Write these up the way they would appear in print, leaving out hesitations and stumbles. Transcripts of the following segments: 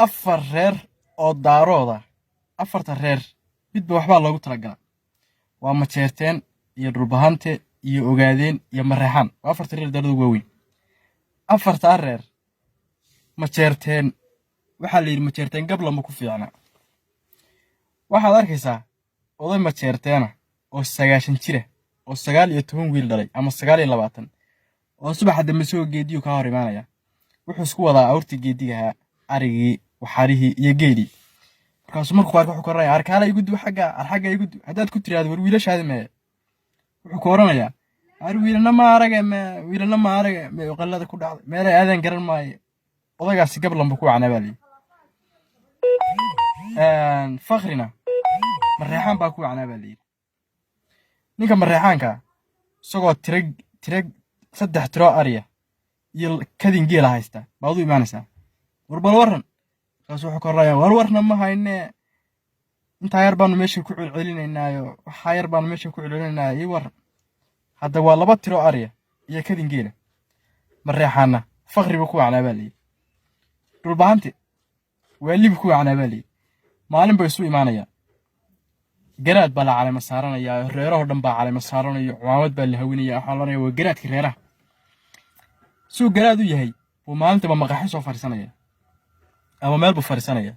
afar reer oo daarooda afarta reer midba waxbaa loogu talagalay waa majeerteen iyo dhulbahante iyo ogaadeen iyo mareexaan waa afarta reer daarooda waaweyn afarta reer majeerteen waxaa la yidhi majeerteen gabla ma ku fiicna waxaad arkaysaa oday majeerteena oo 90 jira oo 19 wiil dhalay ama 29 oo subaxa dambe soo geediyo ka hor imaanaya wuxuu isku wadaa awrtii geediga arigii waxarihii iyo geeli markaas markuu qaar wuxuu koranaya arkaala igu dib xagga igu dib hadaad ku tiraado war wiilashaada ma wuxuu koranaya ar wiilana ma araga ma qallada ku dhacday meelay aadan garan maayo odagaasi gablan buu ku canaabay fakrina mareexaan baa ku canaabay ninka mareexaanka isagoo tirag 3 tiro ariya iyo kadin geela haysta baad u iimaanaysaa warbal waran kaas wuxuu koraya warna ma hayne inta yar baan meesha ku celcelinaynaayo waxa yar baan meesha ku celcelinaynaa war hadda waa 2 tiro ariya iyo kadin geela mareexaana faqriba ku canaabay dhulbaanti waalib ku canaabay maalin bay isu iimaanaya garaad baa la caleema saaranaya reeraha dhan baa caleema saaranayo cuwaamad baa la hawinaya waxa la leeyahay garaadka reeraha soo garaad u yahay oo maalinta maqaxi soo fariisanaya ama meel buu fariisanaya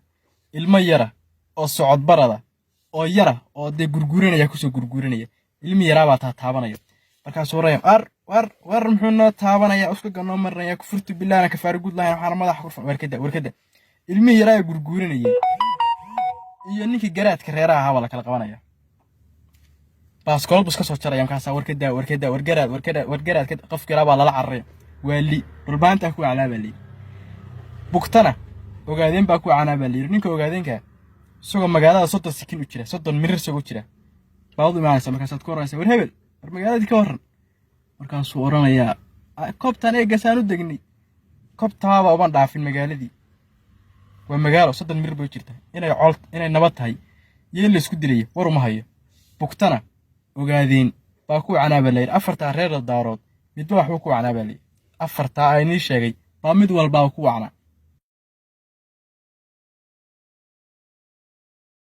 ilmo yara oo socod barada oo yara oo de gurguuranaya ku soo gurguuranaya ilmo yara baa taabanaya markaas war muxuu noo taabanaya isku ganoo marnaya ku furtu bilaana ka faarigud lahayn waxaan madax ku warkada ilmo yara gurguuranaya iyo ninkii garaadka reeraha ahaa la kala qabanaya baaskool bus ka soo jaraya markaas wargaraad qof kale baa lala carray waali dhulbaanta ku calaabay bugtana ogaadeen baa ku canaabay ninka ogaadeenka isagoo magaalada 30 sekin u jira 30 mirir soo jira baad u imaanaysa markaas aad ku horaysa war hebel war magaalada ka waran markaas uu oranaya koobtan ee gasaan u degnay koobtaaba uma dhaafin magaaladii waa magaalo 30 mirir buu jirta inay nabad tahay iyo la isku dilay war uma hayo bugtana ogaadeen baa ku canaabay afarta reer daarood midba wax ku canaabay afarta ay ni sheegay baa mid walba ku wacna